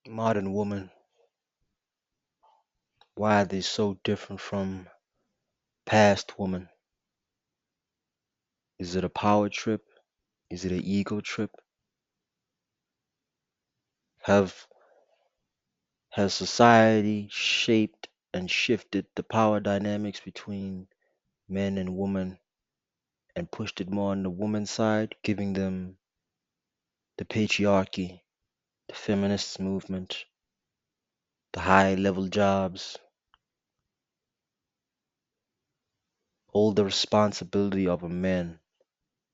Modern woman, why are they so different from past woman? Is it a power trip? Is it an ego trip? Have has society shaped and shifted the power dynamics between men and women and pushed it more on the woman's side, giving them the patriarchy, the feminist movement, the high level jobs, all the responsibility of a man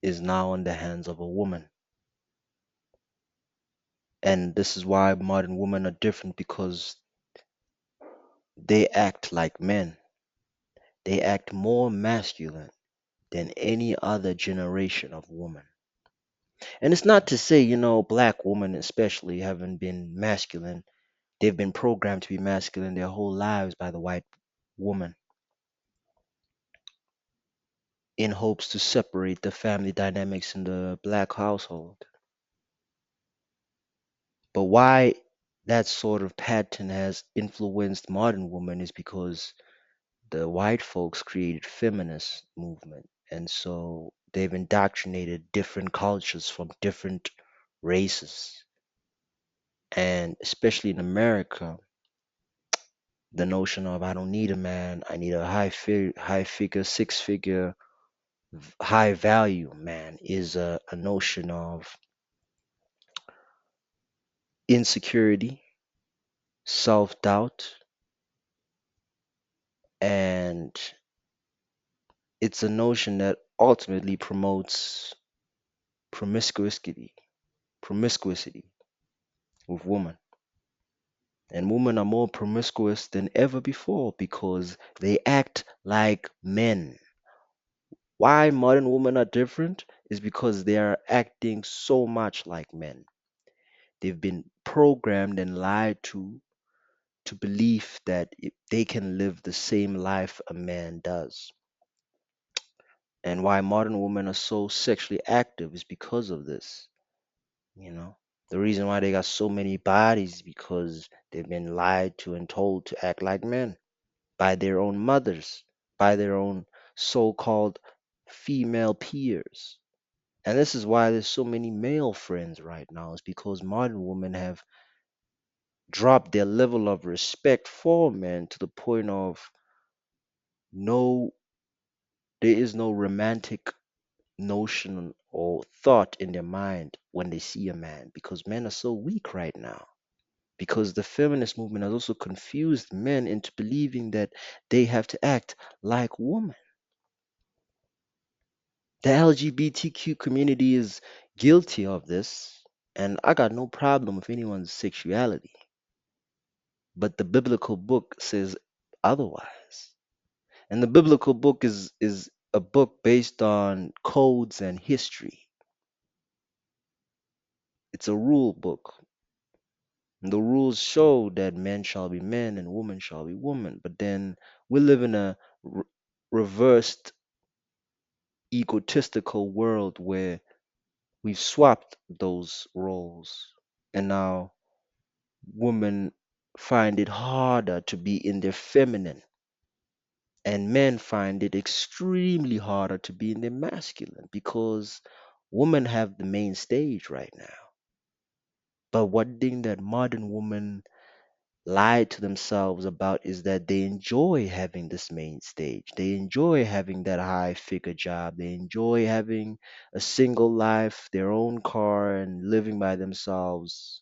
is now in the hands of a woman. And this is why modern women are different because they act like men. They act more masculine than any other generation of women. And it's not to say, black women especially haven't been masculine. They've been programmed to be masculine their whole lives by the white woman in hopes to separate the family dynamics in the black household. But why that sort of pattern has influenced modern women is because the white folks created feminist movement, and so they've indoctrinated different cultures from different races. And especially in America, the notion of I don't need a man, I need a high figure, six figure, high value man is a notion of insecurity, self doubt, and it's a notion that ultimately promotes promiscuity, promiscuity with women. And women are more promiscuous than ever before because they act like men. Why modern women are different is because they are acting so much like men. They've been programmed and lied to believe that they can live the same life a man does. And why modern women are so sexually active is because of this. You know, the reason why they got so many bodies is because they've been lied to and told to act like men by their own mothers, by their own so called female peers. And this is why there's so many male friends right now, is because modern women have dropped their level of respect for men to the point of no, there is no romantic notion or thought in their mind when they see a man because men are so weak right now. Because the feminist movement has also confused men into believing that they have to act like women. The LGBTQ community is guilty of this, and I got no problem with anyone's sexuality. But the biblical book says otherwise. And the biblical book is a book based on codes and history. It's a rule book. And the rules show that men shall be men and women shall be women. But then we live in a reversed egotistical world where we've swapped those roles. And now women find it harder to be in their feminine, and men find it extremely harder to be in their masculine because women have the main stage right now. But one thing that modern women lie to themselves about is that they enjoy having this main stage. They enjoy having that high figure job. They enjoy having a single life, their own car, and living by themselves.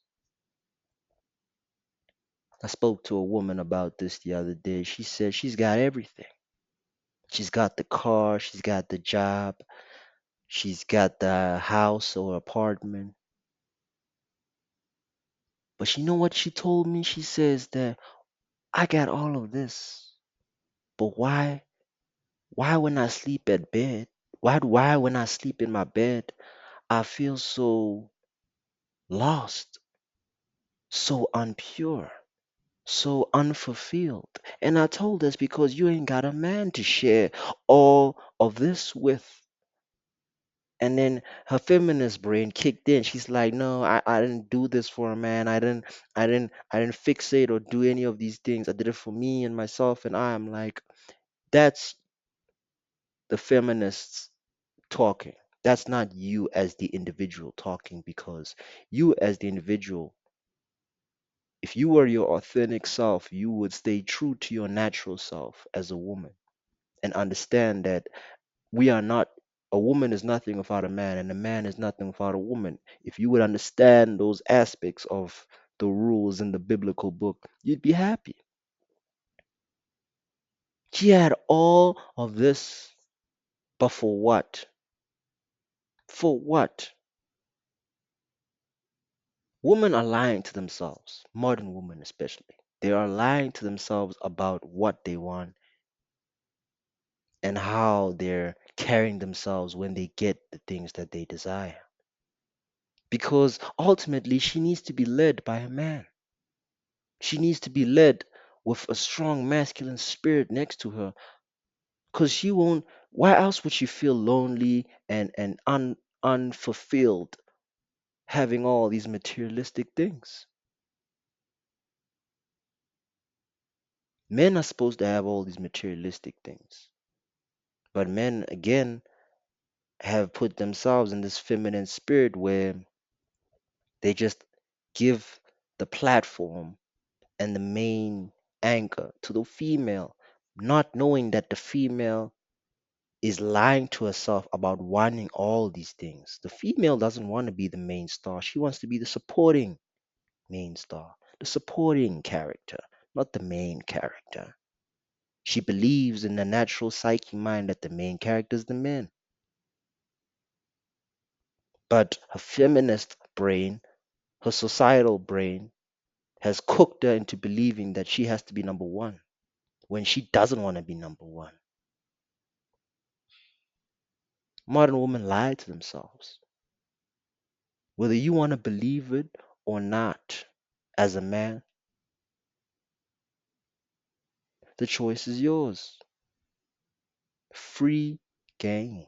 I spoke to a woman about this the other day. She said she's got everything. She's got the car, she's got the job, she's got the house or apartment. But you know what she told me? She says that I got all of this. But why when I sleep at bed? Why when I sleep in my bed, I feel so lost, so unpure, so unfulfilled? And I told us because you ain't got a man to share all of this with. And then her feminist brain kicked in. She's like, no, I didn't do this for a man. I didn't fixate or do any of these things. I did it for me and myself and I. I'm like, that's the feminists talking. That's not you as the individual talking, because you as the individual, if you were your authentic self, you would stay true to your natural self as a woman and understand that we are not, a woman is nothing without a man, and a man is nothing without a woman. If you would understand those aspects of the rules in the biblical book, you'd be happy. She had all of this, but for what? For what? Women are lying to themselves, modern women especially. They are lying to themselves about what they want and how they're carrying themselves when they get the things that they desire. Because ultimately, she needs to be led by a man. She needs to be led with a strong masculine spirit next to her, because she won't. Why else would she feel lonely and unfulfilled having all these materialistic things? Men are supposed to have all these materialistic things, but men again have put themselves in this feminine spirit where they just give the platform and the main anchor to the female, not knowing that the female is lying to herself about wanting all these things. The female doesn't want to be the main star. She wants to be the supporting main star, the supporting character, not the main character. She believes in the natural psyche mind that the main character is the man. But her feminist brain, her societal brain, has cooked her into believing that she has to be number one when she doesn't want to be number one. Modern women lie to themselves. Whether you want to believe it or not, as a man, the choice is yours. Free game.